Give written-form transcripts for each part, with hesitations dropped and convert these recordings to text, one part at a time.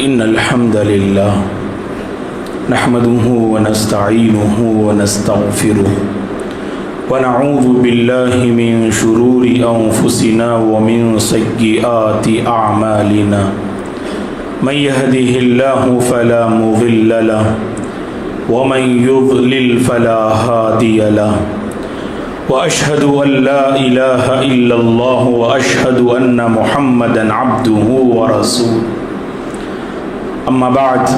إن الحمد لله نحمده ونستعينه ونستغفره ونعوذ بالله من شرور أنفسنا ومن سيئات أعمالنا من يهده الله فلا مضل له ومن يضلل فلا هادي له وأشهد أن لا إله إلا الله وأشهد أن محمدا عبده ورسوله أما بعد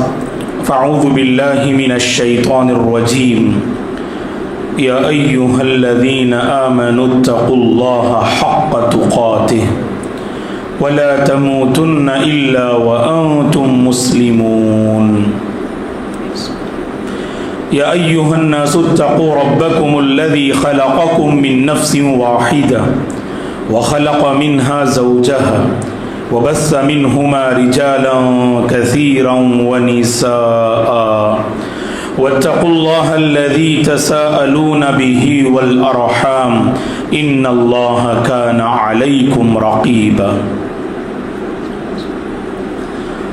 فأعوذ بالله من الشيطان الرجيم يا أيها الذين آمنوا اتقوا الله حق تقاته ولا تموتن إلا وأنتم مسلمون يا أيها الناس اتقوا ربكم الذي خلقكم من نفس واحدة وخلق منها زوجها وبث منهما رجالا كثيرا ونساء واتقوا الله الذي تساءلون به والأرحام إن الله كان عليكم رقيبا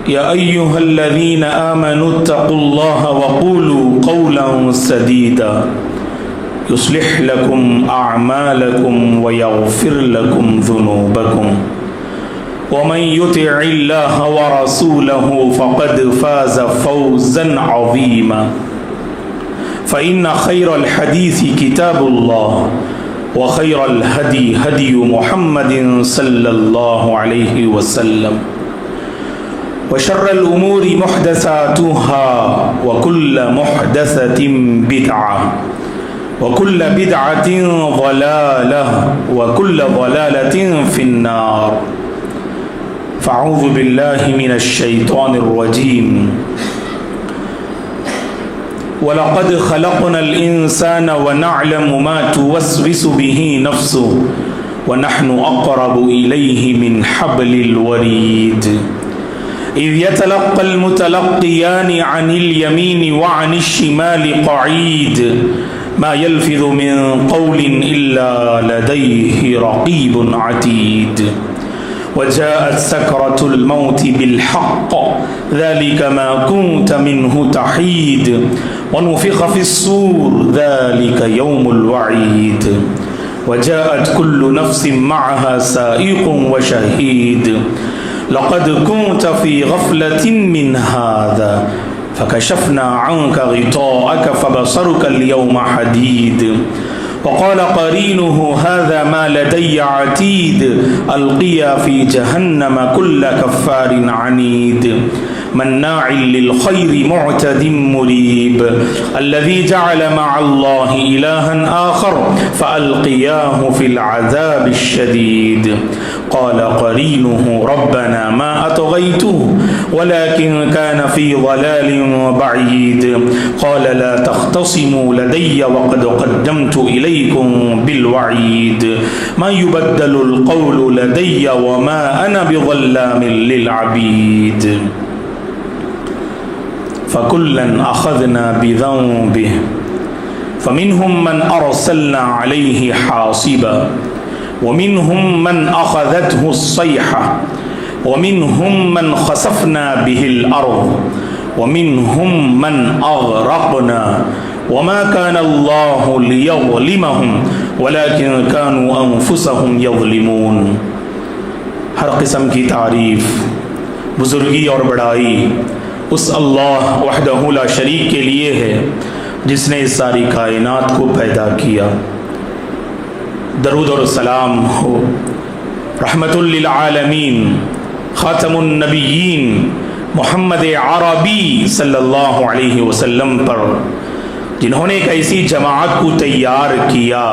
يا أيها الذين آمنوا اتقوا الله وقولوا قولا سديدا يصلح لكم أعمالكم ويغفر لكم ذنوبكم ومن يطع الله ورسوله فقد فاز فوزا عظيما فإن خير الحديث كتاب الله وخير الهدي هدي محمد صلى الله عليه وسلم وشر الأمور محدثاتها وكل محدثة بدعة وكل بدعة ضلالة وكل ضلالة في النار فأعوذ بالله من الشيطان الرجيم ولقد خلقنا الإنسان ونعلم ما توسوس به نفسه ونحن أقرب إليه من حبل الوريد إذ يتلقى المتلقيان عن اليمين وعن الشمال قعيد ما يلفظ من قول إلا لديه رقيب عتيد وجاءت سكرة الموت بالحق ذلك ما كنت منه تحيد ونفخ في الصور ذلك يوم الوعيد وجاءت كل نفس معها سائق وشهيد لقد كنت في غفلة من هذا فكشفنا عنك غطاءك فبصرك اليوم حديد وقال قرينه هذا ما لدي عتيد ألقيا في جهنم كل كفار عنيد مناع للخير معتد مريب الذي جعل مع الله إلها آخر فألقياه في العذاب الشديد قال قرينه ربنا ما أطغيته ولكن كان في ضلال بعيد قال لا تختصموا لدي وقد قدمت إليكم بالوعيد ما يبدل القول لدي وما أنا بظلام للعبيد فكلا أخذنا بذنبه فمنهم من أرسلنا عليه حاصبا ومنهم من أخذته الصيحة ومنهم من خسفنا به الأرض ومنهم من أغرقنا وما كان الله ليظلمهم ولكن كانوا أنفسهم يظلمون ہر قسم کی تعریف بزرگی اور بڑائی اس اللہ وحدہ لا شریک کے لیے ہے جس نے اس ساری کائنات کو پیدا کیا. درود اور سلام ہو رحمت للعالمین خاتم النبیین محمد عربی صلی اللہ علیہ وسلم پر، جنہوں نے ایک ایسی جماعت کو تیار کیا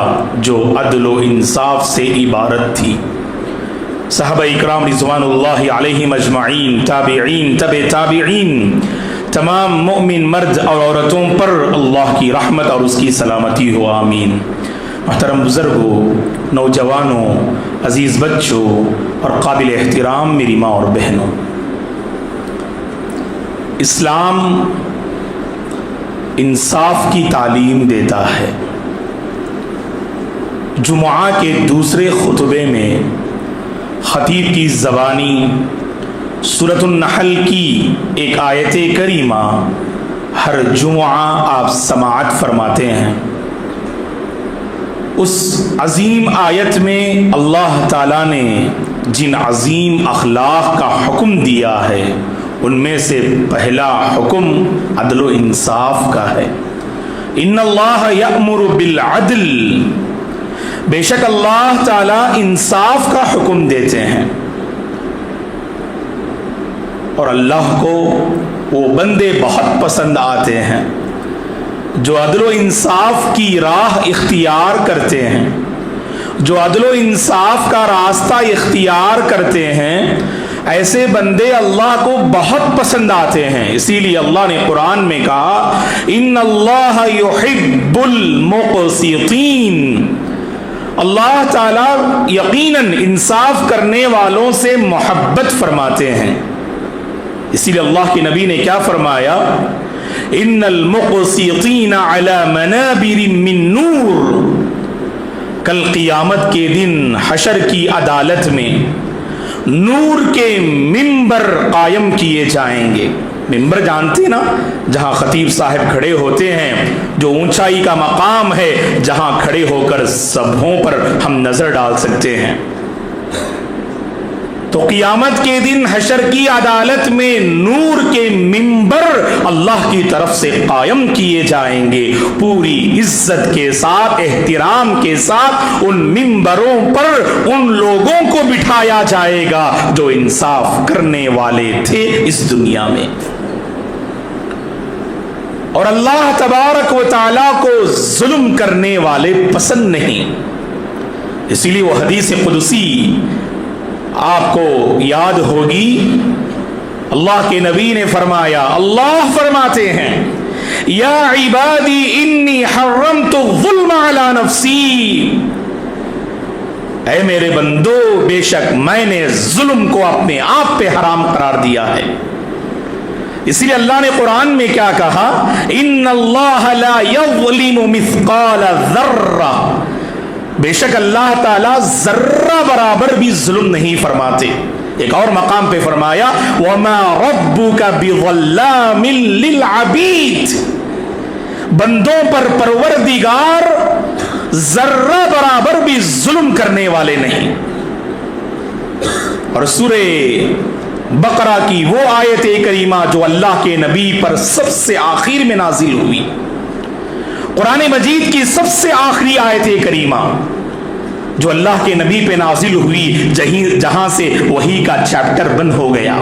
جو عدل و انصاف سے عبارت تھی. صحابہ اکرام رضوان اللہ علیہم اجمعین، تابعین، تابعین، تمام مومن مرد اور عورتوں پر اللہ کی رحمت اور اس کی سلامتی ہو، آمین. محترم بزرگوں، نوجوانوں، عزیز بچوں اور قابل احترام میری ماں اور بہنوں، اسلام انصاف کی تعلیم دیتا ہے. جمعہ کے دوسرے خطبے میں خطیب کی زبانی سورۃ النحل کی ایک آیت کریمہ ہر جمعہ آپ سماعت فرماتے ہیں. اس عظیم آیت میں اللہ تعالیٰ نے جن عظیم اخلاق کا حکم دیا ہے ان میں سے پہلا حکم عدل و انصاف کا ہے. ان اللہ یأمر بالعدل، بے شک اللہ تعالیٰ انصاف کا حکم دیتے ہیں، اور اللہ کو وہ بندے بہت پسند آتے ہیں جو عدل و انصاف کی راہ اختیار کرتے ہیں، جو عدل و انصاف کا راستہ اختیار کرتے ہیں. ایسے بندے اللہ کو بہت پسند آتے ہیں. اسی لیے اللہ نے قرآن میں کہا ان اللہ یحب المقسطین، اللہ تعالیٰ یقیناً انصاف کرنے والوں سے محبت فرماتے ہیں. اسی لیے اللہ کے نبی نے کیا فرمایا؟ ان المقسطین علی منابر من نور، کل قیامت کے دن حشر کی عدالت میں نور کے ممبر قائم کیے جائیں گے. ممبر جانتے ہیں نا، جہاں خطیب صاحب کھڑے ہوتے ہیں، جو اونچائی کا مقام ہے جہاں کھڑے ہو کر سبھوں پر ہم نظر ڈال سکتے ہیں. تو قیامت کے دن حشر کی عدالت میں نور کے ممبر اللہ کی طرف سے قائم کیے جائیں گے. پوری عزت کے ساتھ، احترام کے ساتھ ان ممبروں پر ان لوگوں کو بٹھایا جائے گا جو انصاف کرنے والے تھے اس دنیا میں. اور اللہ تبارک و تعالیٰ کو ظلم کرنے والے پسند نہیں. اسی لیے وہ حدیث قدسی آپ کو یاد ہوگی. اللہ کے نبی نے فرمایا، اللہ فرماتے ہیں یا عبادی انی حرمت الظلم علی نفسی، اے میرے بندو بے شک میں نے ظلم کو اپنے آپ پہ حرام قرار دیا ہے. اسی لیے اللہ نے قرآن میں کیا کہا؟ ان اللہ لا یظلم مثقال ذرہ، بے شک اللہ تعالیٰ ذرہ برابر بھی ظلم نہیں فرماتے. ایک اور مقام پہ فرمایا وَمَا رَبُّكَ بِظَلَّامٍ لِلْعَبِيدِ، بندوں پر پروردگار ذرہ برابر بھی ظلم کرنے والے نہیں. اور سورہ بقرہ کی وہ آیت کریمہ جو اللہ کے نبی پر سب سے آخر میں نازل ہوئی، قرآن مجید کی سب سے آخری آیت کریمہ جو اللہ کے نبی پہ نازل ہوئی، جہاں سے وحی کا چیپٹر بند ہو گیا،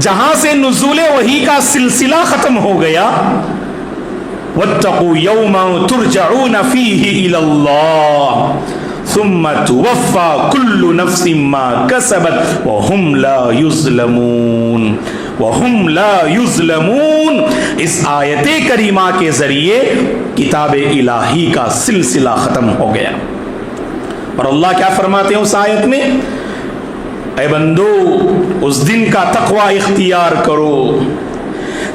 جہاں سے نزول وحی کا سلسلہ ختم ہو گیا. وَاتَّقُوا يَوْمًا تُرْجَعُونَ فِيهِ إِلَى اللَّهِ ثُمَّ تُوَفَّى كُلُّ نَفْسٍ مَّا كَسَبَتْ وَهُمْ لَا يُظْلَمُونَ، وَهُمْ لَا يُظْلَمُونَ. اس آیت کریمہ کے ذریعے کتاب الہی کا سلسلہ ختم ہو گیا. اور اللہ کیا فرماتے ہیں اس آیت میں؟ اے بندو اس دن کا تقوی اختیار کرو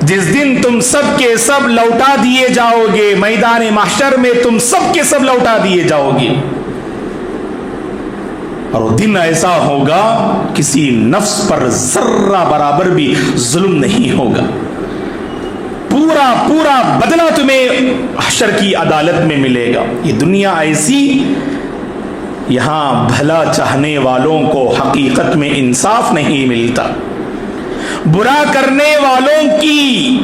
جس دن تم سب کے سب لوٹا دیے جاؤ گے. میدان محشر میں تم سب کے سب لوٹا دیے جاؤ گے، اور وہ دن ایسا ہوگا کسی نفس پر ذرہ برابر بھی ظلم نہیں ہوگا. پورا پورا بدلہ تمہیں حشر کی عدالت میں ملے گا. یہ دنیا ایسی، یہاں بھلا چاہنے والوں کو حقیقت میں انصاف نہیں ملتا. برا کرنے والوں کی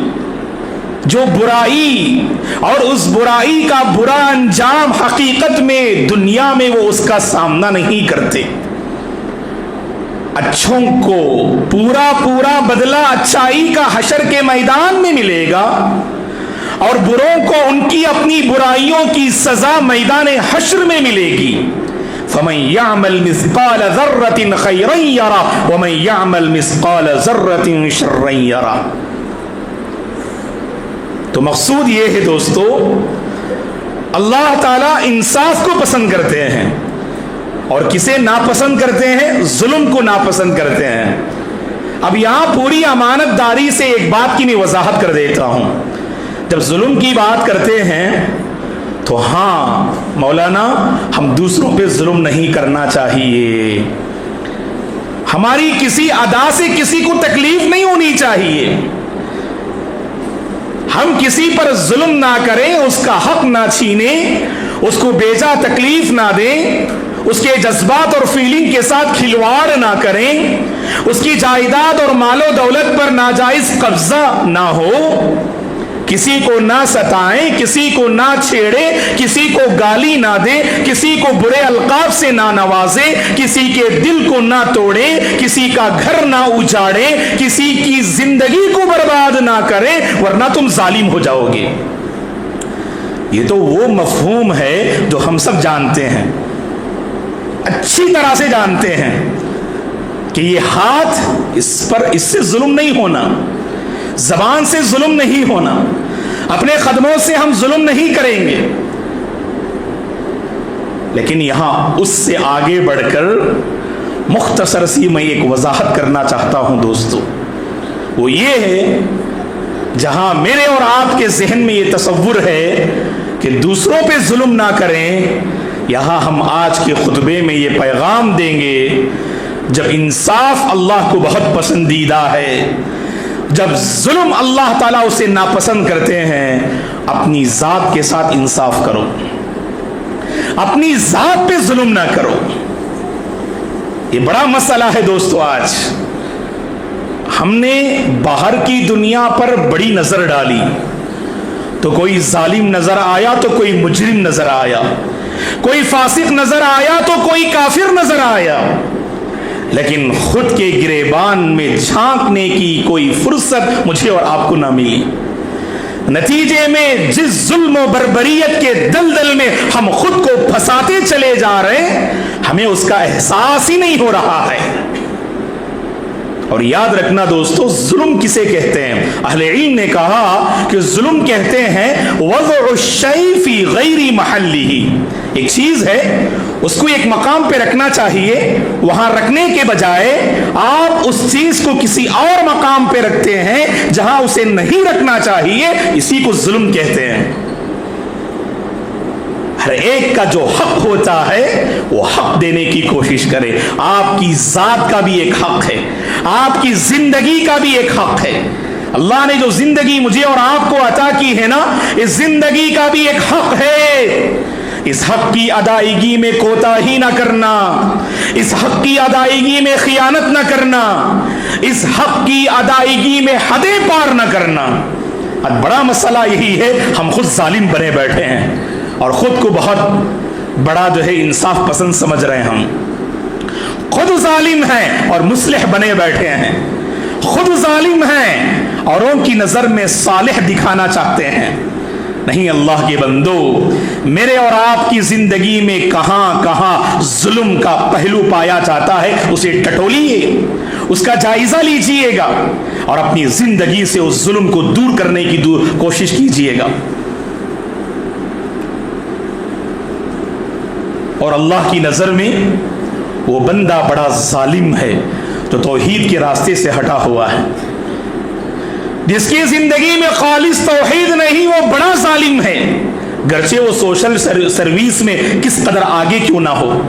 جو برائی اور اس برائی کا برا انجام حقیقت میں دنیا میں وہ اس کا سامنا نہیں کرتے. اچھوں کو پورا پورا بدلہ اچھائی کا حشر کے میدان میں ملے گا، اور بروں کو ان کی اپنی برائیوں کی سزا میدان حشر میں ملے گی. فَمَن يَعْمَلْ مِثْقَالَ ذَرَّةٍ خَيْرًا يَرَهُ وَمَن يَعْمَلْ مِثْقَالَ ذَرَّةٍ شَرًّا يَرَهُ. تو مقصود یہ ہے دوستو، اللہ تعالیٰ انصاف کو پسند کرتے ہیں، اور کسے ناپسند کرتے ہیں؟ ظلم کو ناپسند کرتے ہیں. اب یہاں پوری امانت داری سے ایک بات کی میں وضاحت کر دیتا ہوں. جب ظلم کی بات کرتے ہیں تو ہاں مولانا ہم دوسروں پہ ظلم نہیں کرنا چاہیے، ہماری کسی ادا سے کسی کو تکلیف نہیں ہونی چاہیے. ہم کسی پر ظلم نہ کریں، اس کا حق نہ چھینیں، اس کو بیجا تکلیف نہ دیں، اس کے جذبات اور فیلنگ کے ساتھ کھلواڑ نہ کریں، اس کی جائیداد اور مال و دولت پر ناجائز قبضہ نہ ہو، کسی کو نہ ستائیں، کسی کو نہ چھیڑیں، کسی کو گالی نہ دیں، کسی کو برے القاب سے نہ نوازیں، کسی کے دل کو نہ توڑیں، کسی کا گھر نہ اجاڑیں، کسی کی زندگی کو برباد نہ کریں، ورنہ تم ظالم ہو جاؤ گے. یہ تو وہ مفہوم ہے جو ہم سب جانتے ہیں، اچھی طرح سے جانتے ہیں کہ یہ ہاتھ اس سے ظلم نہیں ہونا، زبان سے ظلم نہیں ہونا، اپنے قدموں سے ہم ظلم نہیں کریں گے. لیکن یہاں اس سے آگے بڑھ کر مختصر سی میں ایک وضاحت کرنا چاہتا ہوں دوستو. وہ یہ ہے، جہاں میرے اور آپ کے ذہن میں یہ تصور ہے کہ دوسروں پہ ظلم نہ کریں، یہاں ہم آج کے خطبے میں یہ پیغام دیں گے، جب انصاف اللہ کو بہت پسندیدہ ہے، جب ظلم اللہ تعالیٰ اسے ناپسند کرتے ہیں، اپنی ذات کے ساتھ انصاف کرو، اپنی ذات پہ ظلم نہ کرو. یہ بڑا مسئلہ ہے دوستو. آج ہم نے باہر کی دنیا پر بڑی نظر ڈالی، تو کوئی ظالم نظر آیا تو کوئی مجرم نظر آیا، کوئی فاسق نظر آیا تو کوئی کافر نظر آیا، لیکن خود کے گریبان میں جھانکنے کی کوئی فرصت مجھے اور آپ کو نہ ملی. نتیجے میں جس ظلم و بربریت کے دلدل میں ہم خود کو پھنساتے چلے جا رہے ہیں، ہمیں اس کا احساس ہی نہیں ہو رہا ہے. اور یاد رکھنا دوستو، ظلم کسے کہتے ہیں؟ اہل علم نے کہا کہ ظلم کہتے ہیں وضع الشیء فی غیر محلہ. ایک چیز ہے، اس کو ایک مقام پہ رکھنا چاہیے، وہاں رکھنے کے بجائے آپ اس چیز کو کسی اور مقام پہ رکھتے ہیں جہاں اسے نہیں رکھنا چاہیے. اسی کو ظلم کہتے ہیں. ہر ایک کا جو حق ہوتا ہے وہ حق دینے کی کوشش کرے. آپ کی ذات کا بھی ایک حق ہے، آپ کی زندگی کا بھی ایک حق ہے. اللہ نے جو زندگی مجھے اور آپ کو عطا کی ہے نا، اس زندگی کا بھی ایک حق ہے. اس حق کی ادائیگی میں کوتاہی نہ کرنا، اس حق کی ادائیگی میں خیانت نہ کرنا، اس حق کی ادائیگی میں حدیں پار نہ کرنا. اب بڑا مسئلہ یہی ہے، ہم خود ظالم بنے بیٹھے ہیں اور خود کو بہت بڑا جو ہے انصاف پسند سمجھ رہے ہیں. ہم خود ظالم ہیں اور مصلح بنے بیٹھے ہیں، خود ظالم ہیں اوروں کی نظر میں صالح دکھانا چاہتے ہیں. نہیں اللہ کے بندو، میرے اور آپ کی زندگی میں کہاں کہاں ظلم کا پہلو پایا جاتا ہے، اسے ٹٹولیے، اس کا جائزہ لیجئے گا اور اپنی زندگی سے اس ظلم کو دور کرنے کی کوشش کیجئے گا. اور اللہ کی نظر میں وہ بندہ بڑا ظالم ہے جو توحید کے راستے سے ہٹا ہوا ہے. جس کی زندگی میں خالص توحید نہیں، وہ بڑا ظالم ہے، گرچہ وہ سوشل سروس میں کس قدر آگے کیوں نہ ہو.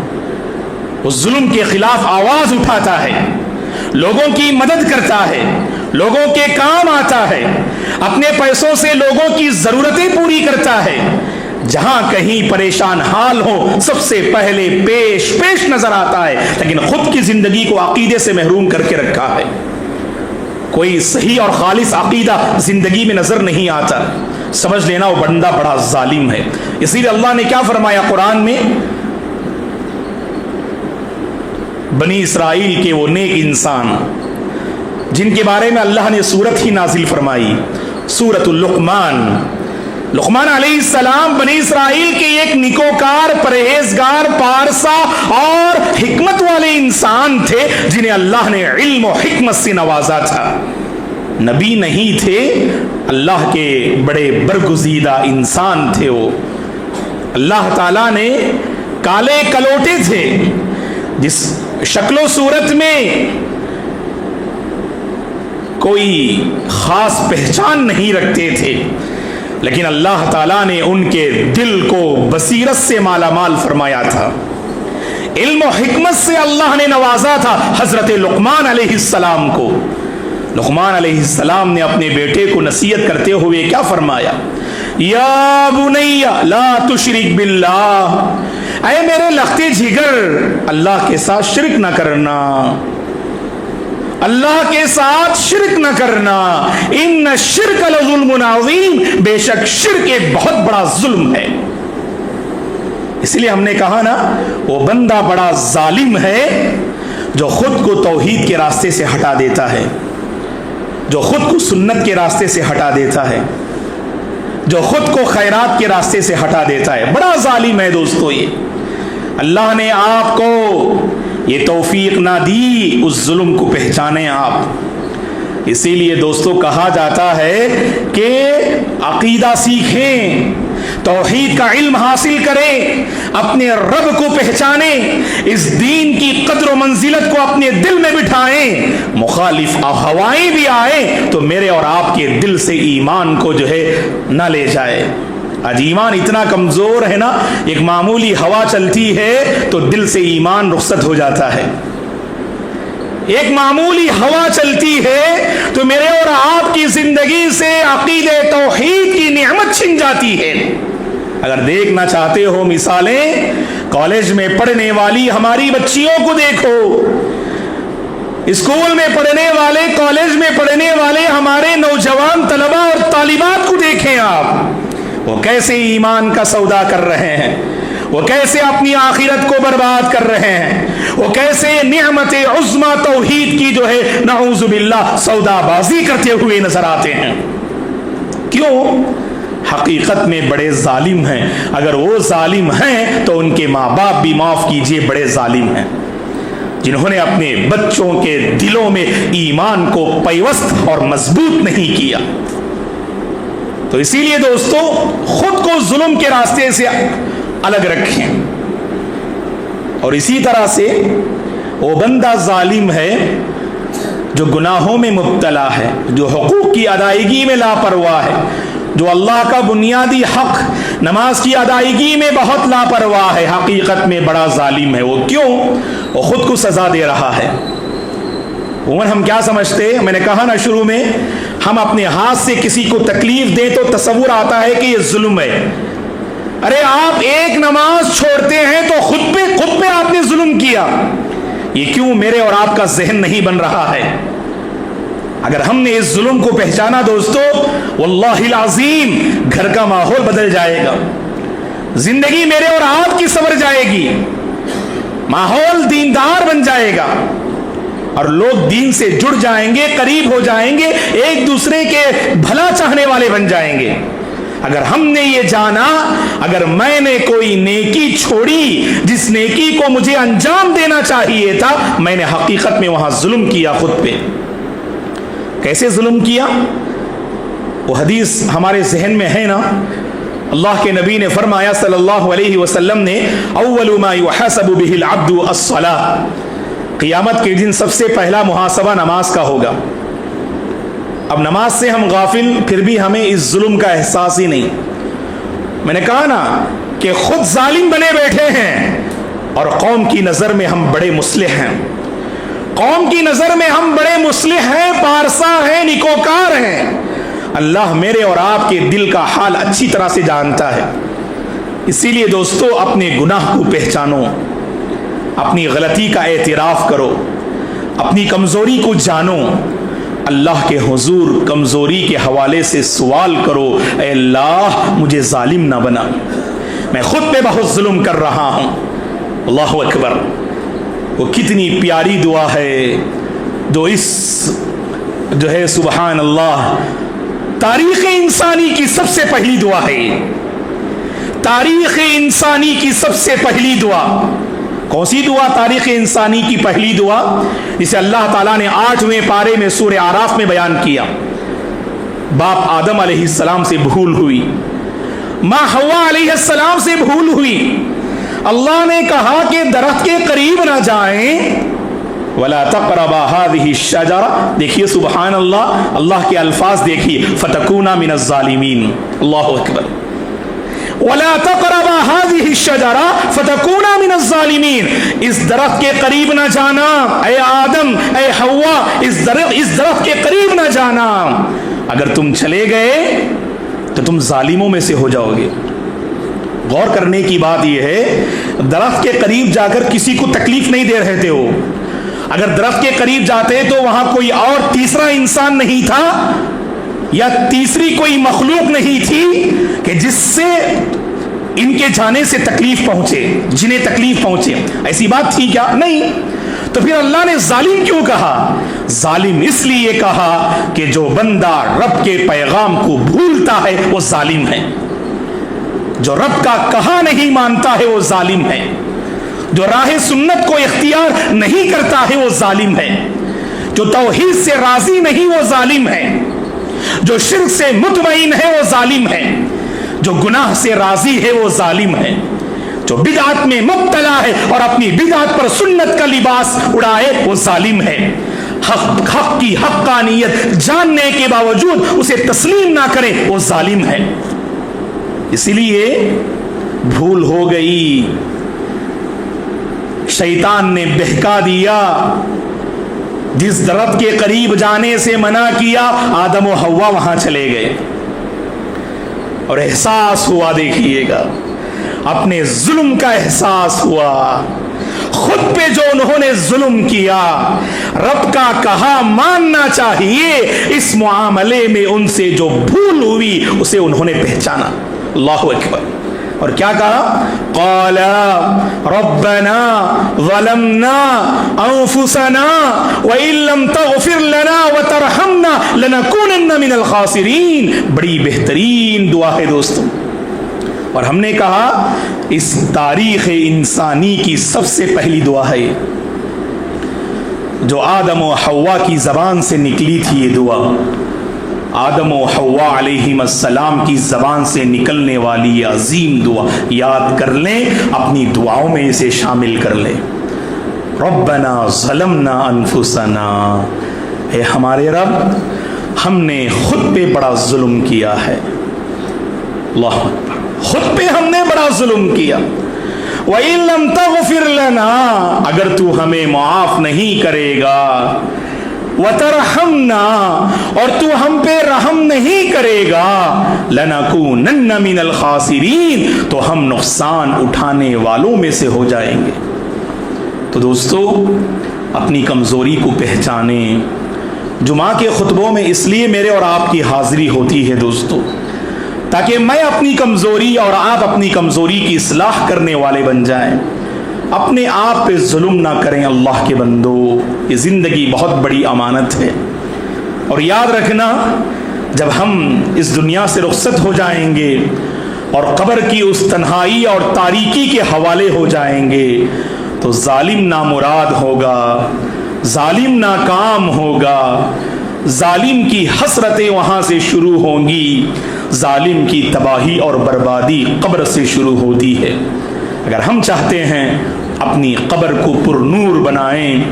وہ ظلم کے خلاف آواز اٹھاتا ہے، لوگوں کی مدد کرتا ہے، لوگوں کے کام آتا ہے، اپنے پیسوں سے لوگوں کی ضرورتیں پوری کرتا ہے. جہاں کہیں پریشان حال ہو سب سے پہلے پیش نظر آتا ہے، لیکن خود کی زندگی کو عقیدے سے محروم کر کے رکھا ہے. کوئی صحیح اور خالص عقیدہ زندگی میں نظر نہیں آتا. سمجھ لینا وہ بندہ بڑا ظالم ہے. اسی لیے اللہ نے کیا فرمایا قرآن میں؟ بنی اسرائیل کے وہ نیک انسان جن کے بارے میں اللہ نے سورت ہی نازل فرمائی، سورت اللقمان. لقمان علیہ السلام بنی اسرائیل کے ایک نیکوکار، پرہیزگار، پارسا اور حکمت والے انسان تھے جنہیں اللہ نے علم و حکمت سے نوازا تھا. نبی نہیں تھے، اللہ کے بڑے برگزیدہ انسان تھے. وہ اللہ تعالیٰ نے کالے کلوٹے تھے، جس شکل و صورت میں کوئی خاص پہچان نہیں رکھتے تھے، لیکن اللہ تعالیٰ نے ان کے دل کو بصیرت سے مالا مال فرمایا تھا، علم و حکمت سے اللہ نے نوازا تھا حضرت لقمان علیہ السلام کو. لقمان علیہ السلام نے اپنے بیٹے کو نصیحت کرتے ہوئے کیا فرمایا؟ یا بنی لا تشرک باللہ، اے میرے لختے جگر اللہ کے ساتھ شرک نہ کرنا، اللہ کے ساتھ شرک نہ کرنا. ان الشرک لظلم عظیم، بے شک شرک ایک بہت بڑا ظلم ہے. اس لیے ہم نے کہا نا، وہ بندہ بڑا ظالم ہے جو خود کو توحید کے راستے سے ہٹا دیتا ہے، جو خود کو سنت کے راستے سے ہٹا دیتا ہے، جو خود کو خیرات کے راستے سے ہٹا دیتا ہے. بڑا ظالم ہے دوستو. یہ اللہ نے آپ کو یہ توفیق نہ دی اس ظلم کو پہچانیں آپ. اسی لیے دوستو کہا جاتا ہے کہ عقیدہ سیکھیں، توحید کا علم حاصل کریں، اپنے رب کو پہچانیں، اس دین کی قدر و منزلت کو اپنے دل میں بٹھائیں. مخالف ہوائیں بھی آئیں تو میرے اور آپ کے دل سے ایمان کو جو ہے نہ لے جائے. آج ایمان اتنا کمزور ہے نا، ایک معمولی ہوا چلتی ہے تو دل سے ایمان رخصت ہو جاتا ہے. ایک معمولی ہوا چلتی ہے تو میرے اور آپ کی زندگی سے عقیدہ توحید کی نعمت چھن جاتی ہے. اگر دیکھنا چاہتے ہو مثالیں، کالج میں پڑھنے والی ہماری بچیوں کو دیکھو، اسکول میں پڑھنے والے، کالج میں پڑھنے والے ہمارے نوجوان طلباء اور طالبات کو دیکھیں آپ، وہ کیسے ایمان کا سودا کر رہے ہیں، وہ کیسے اپنی آخرت کو برباد کر رہے ہیں، وہ کیسے نعمت عظمی توحید کی جو ہے نعوذ باللہ سودا بازی کرتے ہوئے نظر آتے ہیں. کیوں؟ حقیقت میں بڑے ظالم ہیں. اگر وہ ظالم ہیں تو ان کے ماں باپ بھی معاف کیجئے بڑے ظالم ہیں، جنہوں نے اپنے بچوں کے دلوں میں ایمان کو پیوست اور مضبوط نہیں کیا. تو اسی لیے دوستو خود کو ظلم کے راستے سے الگ رکھیں. اور اسی طرح سے وہ بندہ ظالم ہے جو گناہوں میں مبتلا ہے، جو حقوق کی ادائیگی میں لاپرواہ ہے، جو اللہ کا بنیادی حق نماز کی ادائیگی میں بہت لاپرواہ ہے. حقیقت میں بڑا ظالم ہے. وہ کیوں؟ وہ خود کو سزا دے رہا ہے. عموماً ہم کیا سمجھتے ہیں، میں نے کہا نا شروع میں، ہم اپنے ہاتھ سے کسی کو تکلیف دیں تو تصور آتا ہے کہ یہ ظلم ہے. ارے آپ ایک نماز چھوڑتے ہیں تو خود پہ آپ نے ظلم کیا. یہ کیوں؟ میرے اور آپ کا ذہن نہیں بن رہا ہے. اگر ہم نے اس ظلم کو پہچانا دوستو، واللہ العظیم گھر کا ماحول بدل جائے گا، زندگی میرے اور آپ کی سنور جائے گی، ماحول دیندار بن جائے گا، اور لوگ دین سے جڑ جائیں گے، قریب ہو جائیں گے، ایک دوسرے کے بھلا چاہنے والے بن جائیں گے. اگر ہم نے یہ جانا، اگر میں نے کوئی نیکی چھوڑی جس نیکی کو مجھے انجام دینا چاہیے تھا، میں نے حقیقت میں وہاں ظلم کیا خود پہ. کیسے ظلم کیا؟ وہ حدیث ہمارے ذہن میں ہے نا. اللہ کے نبی نے فرمایا صلی اللہ علیہ وسلم نے، اول ما يحاسب به العبد الصلاۃ، قیامت کے دن سب سے پہلا محاسبہ نماز کا ہوگا. اب نماز سے ہم غافل، پھر بھی ہمیں اس ظلم کا احساس ہی نہیں. میں نے کہا نا کہ خود ظالم بنے بیٹھے ہیں اور قوم کی نظر میں ہم بڑے مصلح ہیں، قوم کی نظر میں ہم بڑے مصلح ہیں، پارسا ہیں، نیکوکار ہیں. اللہ میرے اور آپ کے دل کا حال اچھی طرح سے جانتا ہے. اسی لیے دوستو اپنے گناہ کو پہچانو، اپنی غلطی کا اعتراف کرو، اپنی کمزوری کو جانو، اللہ کے حضور کمزوری کے حوالے سے سوال کرو، اے اللہ مجھے ظالم نہ بنا، میں خود پہ بہت ظلم کر رہا ہوں. اللہ اکبر. وہ کتنی پیاری دعا ہے جو ہے سبحان اللہ، تاریخ انسانی کی سب سے پہلی دعا ہے. تاریخ انسانی کی سب سے پہلی دعا کون سی دعا؟ تاریخ انسانی کی پہلی دعا جسے اللہ تعالیٰ نے 8ویں پارے میں سورہ اعراف میں بیان کیا. باپ آدم علیہ السلام سے بھول ہوئی، ماں حوا علیہ السلام سے بھول ہوئی. اللہ نے کہا کہ درخت کے قریب نہ جائیں، وَلَا تَقْرَبَا هَذِهِ الشَّجَرَةَ. دیکھیے سبحان اللہ، اللہ کے الفاظ دیکھیے، فَتَكُونَا مِنَ الظَّالِمِينَ. اللہ اکبر. وَلَا تَقْرَبَا هَذِهِ الشَّجَرَةَ فتکونا من الظالمین، اس درخت کے قریب نہ جانا اے آدم اے حوا، اس درخت کے قریب نہ جانا، اگر تم چلے گئے تو تم ظالموں میں سے ہو جاؤ گے۔ غور کرنے کی بات یہ ہے، درخت کے قریب جا کر کسی کو تکلیف نہیں دے رہے تھے وہ، اگر درخت کے قریب جاتے تو وہاں کوئی اور تیسرا انسان نہیں تھا یا تیسری کوئی مخلوق نہیں تھی کہ جس سے ان کے جانے سے تکلیف پہنچے، جنہیں تکلیف پہنچے، ایسی بات تھی کیا؟ نہیں۔ تو پھر اللہ نے ظالم کیوں کہا؟ ظالم اس لیے کہا کہ جو بندہ رب کے پیغام کو بھولتا ہے وہ ظالم ہے، جو رب کا کہا نہیں مانتا ہے وہ ظالم ہے، جو راہ سنت کو اختیار نہیں کرتا ہے وہ ظالم ہے، جو توحید سے راضی نہیں وہ ظالم ہے، جو شرک سے مطمئن ہے وہ ظالم ہے، جو گناہ سے راضی ہے وہ ظالم ہے، جو بدعت میں مبتلا ہے اور اپنی بدعت پر سنت کا لباس اڑائے وہ ظالم ہے، حق کی حقانیت جاننے کے باوجود اسے تسلیم نہ کرے وہ ظالم ہے۔ اسی لیے بھول ہو گئی، شیطان نے بہکا دیا، جس درخت کے قریب جانے سے منع کیا آدم و حوا وہاں چلے گئے، اور احساس ہوا، دیکھیے گا اپنے ظلم کا احساس ہوا، خود پہ جو انہوں نے ظلم کیا، رب کا کہا ماننا چاہیے، اس معاملے میں ان سے جو بھول ہوئی اسے انہوں نے پہچانا۔ اللہ اکبر۔ اور کیا کہا؟ قال ربنا ظلمنا انفسنا وان لم تغفر لنا وترحمنا لنكونن من الخاسرین۔ بڑی بہترین دعا ہے دوستوں، اور ہم نے کہا اس تاریخ انسانی کی سب سے پہلی دعا ہے جو آدم و حوا کی زبان سے نکلی تھی۔ یہ دعا آدم و حوا علیہم السلام کی زبان سے نکلنے والی یہ عظیم دعا یاد کر لیں، اپنی دعاؤں میں اسے شامل کر لیں۔ ربنا ظلمنا انفسنا، اے ہمارے رب ہم نے خود پہ بڑا ظلم کیا ہے، اللہ اکبر، خود پہ ہم نے بڑا ظلم کیا۔ وَإِن لَمْ تَغْفِرْ لَنَا، اگر تو ہمیں معاف نہیں کرے گا، وَتَرْحَمْنَا، اور تو ہم پہ رحم نہیں کرے گا، لَنَكُونَنَّ مِنَ الْخَاسِرِينَ، تو ہم نقصان اٹھانے والوں میں سے ہو جائیں گے۔ تو دوستو اپنی کمزوری کو پہچانیں۔ جمعہ کے خطبوں میں اس لیے میرے اور آپ کی حاضری ہوتی ہے دوستو، تاکہ میں اپنی کمزوری اور آپ اپنی کمزوری کی اصلاح کرنے والے بن جائیں، اپنے آپ پہ ظلم نہ کریں۔ اللہ کے بندو، یہ زندگی بہت بڑی امانت ہے، اور یاد رکھنا جب ہم اس دنیا سے رخصت ہو جائیں گے اور قبر کی اس تنہائی اور تاریکی کے حوالے ہو جائیں گے تو ظالم نامراد ہوگا، ظالم ناکام ہوگا، ظالم کی حسرتیں وہاں سے شروع ہوں گی، ظالم کی تباہی اور بربادی قبر سے شروع ہوتی ہے۔ اگر ہم چاہتے ہیں اپنی قبر کو پر نور بنائیں،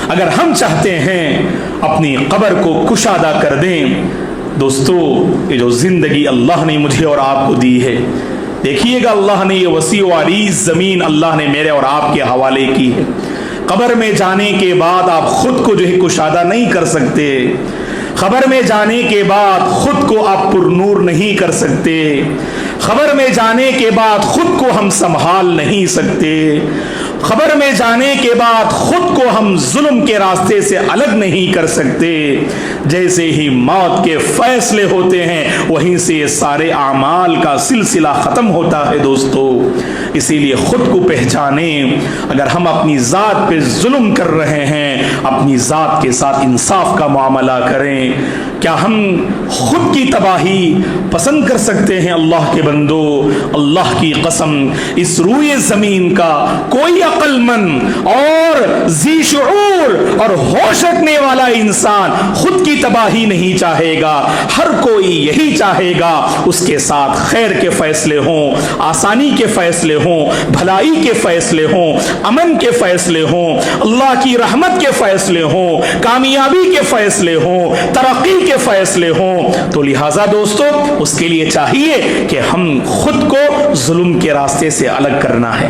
اگر ہم چاہتے ہیں اپنی قبر کو کشادہ کر دیں، دوستو یہ جو زندگی اللہ نے مجھے اور آپ کو دی ہے، دیکھیے گا اللہ نے یہ وسیع و عریض زمین اللہ نے میرے اور آپ کے حوالے کی ہے۔ قبر میں جانے کے بعد آپ خود کو جو ہے کشادہ نہیں کر سکتے، خبر میں جانے کے بعد خود کو آپ پر نور نہیں کر سکتے، خبر میں جانے کے بعد خود کو ہم سنبھال نہیں سکتے، خبر میں جانے کے بعد خود کو ہم ظلم کے راستے سے الگ نہیں کر سکتے۔ جیسے ہی موت کے فیصلے ہوتے ہیں وہیں سے یہ سارے اعمال کا سلسلہ ختم ہوتا ہے دوستو۔ اسی لیے خود کو پہچانیں، اگر ہم اپنی ذات پہ ظلم کر رہے ہیں اپنی ذات کے ساتھ انصاف کا معاملہ کریں۔ کیا ہم خود کی تباہی پسند کر سکتے ہیں؟ اللہ کے بندو، اللہ کی قسم اس روئے زمین کا کوئی عقل مند اور ذی شعور اور ہوش رکھنے والا انسان خود کی تباہی نہیں چاہے گا۔ ہر کوئی یہی چاہے گا اس کے ساتھ خیر کے فیصلے ہوں، آسانی کے فیصلے ہوں، بھلائی کے فیصلے ہوں، امن کے فیصلے ہوں، اللہ کی رحمت کے فیصلے ہوں، کامیابی کے فیصلے ہوں، ترقی کے فیصلے ہوں۔ تو لہٰذا دوستو اس کے لیے چاہیے کہ ہم خود کو ظلم کے راستے سے الگ کرنا ہے۔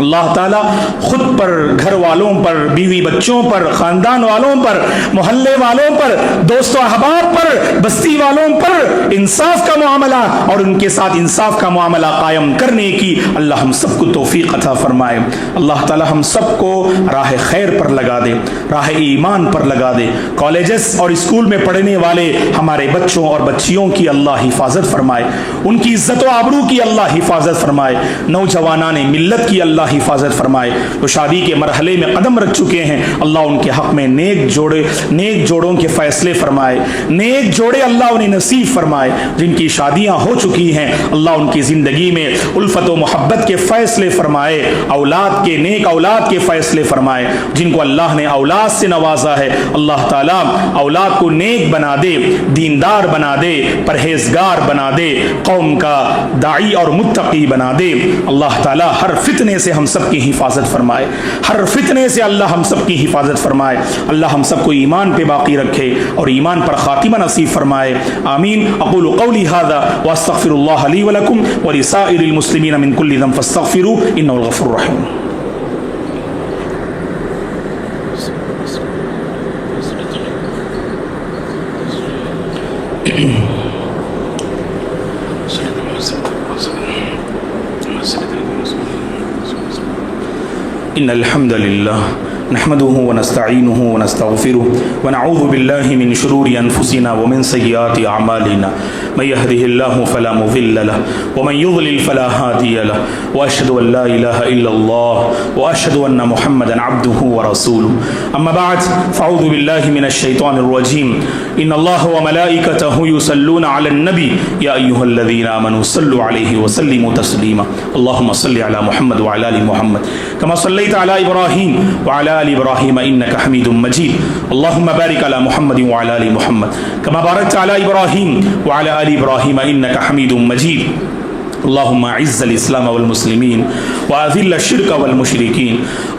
اللہ تعالیٰ خود پر، گھر والوں پر، بیوی بچوں پر، خاندان والوں پر، محلے والوں پر، دوست و احباب پر، بستی والوں پر انصاف کا معاملہ اور ان کے ساتھ انصاف کا معاملہ قائم کرنے کی اللہ ہم سب کو توفیق عطا فرمائے۔ اللہ تعالیٰ ہم سب کو راہ خیر پر لگا دے، راہ ایمان پر لگا دے۔ کالجز اور اسکول میں پڑھنے والے ہمارے بچوں اور بچیوں کی اللہ حفاظت فرمائے، ان کی عزت و آبرو کی اللہ حفاظت فرمائے، نوجوانان ملت کی اللہ حفاظت فرمائے۔ جو شادی کے مرحلے میں قدم رکھ چکے ہیں اللہ ان کے حق میں نیک جوڑوں کے فیصلے فرمائے، نیک جوڑے اللہ انہیں نصیب فرمائے۔ جن کی شادیاں ہو چکی ہیں اللہ ان کی زندگی میں الفت و محبت کے فیصلے فرمائے، نیک اولاد کے فیصلے فرمائے۔ جن کو اللہ نے اولاد سے نوازا ہے اللہ تعالیٰ اولاد کو نیک بنا دے، دیندار بنا دے، پرہیزگار بنا دے، قوم کا داعی اور متقی بنا دے۔ اللہ تعالیٰ ہر فتنے سے ہم سب کی حفاظت فرمائے، ہر فتنے سے اللہ ہم سب کی حفاظت فرمائے۔ اللہ ہم سب کو ایمان پہ باقی رکھے اور ایمان پر خاتمہ نصیب فرمائے، آمین۔ اقول قولی ھذا واستغفر اللہ لی ولکم ولسائر المسلمین من کل ذنب فاستغفروہ انہ الغفور الرحیم۔ ان الحمد للہ نحمده ونستعینه ونستغفره ونعوذ باللہ من شرور انفسنا ومن سیئات اعمالنا من يهده الله فلا مضل له ومن يضلل فلا هادي له واشهد ان لا اله الا الله واشهد ان محمدا عبده ورسوله اما بعد فاعوذ بالله من الشیطان الرجیم ان الله وملائکته يصلون على النبي يا ايها الذين امنوا صلوا عليه وسلموا تسليما اللهم صل على محمد وعلى ال محمد كما صليت على ابراهيم وعلى آل إبراهيم إنك حميد مجيد اللهم بارك على محمد وعلى آل محمد كما باركت على إبراهيم وعلى آل إبراهيم إنك حميد مجيد اللهم اعز الاسلام والمسلمين واذل الشرك والمشركين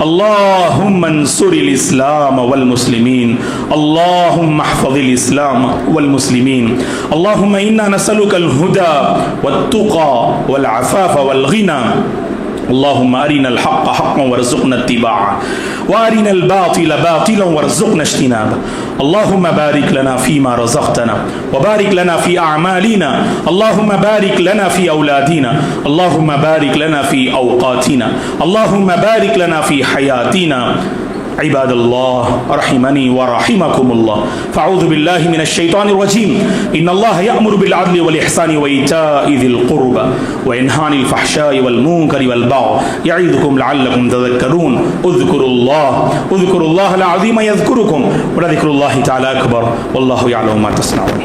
اللهم انصر الاسلام والمسلمين اللهم احفظ الاسلام والمسلمين اللهم انا نسألك الهدى والتقى والعفاف والغنى اللهم أرنا الحق حقا وارزقنا اتباعه وأرنا الباطل باطلا وارزقنا اجتنابه اللهم بارك لنا فيما رزقتنا وبارك لنا في أعمالنا اللهم بارك لنا في أولادنا اللهم بارك لنا في أوقاتنا اللهم بارك لنا في حياتنا عباد الله رحمني ورحمكم الله فاعوذ بالله من الشيطان الرجيم ان الله يأمر بالعدل والإحسان وإيتاء ذي القربى وينهى عن الفحشاء والمنكر والبغي يعظكم لعلكم تذكرون اذكروا الله العظيم يذكركم ولذكر الله تعالى أكبر والله يعلم ما تصنعون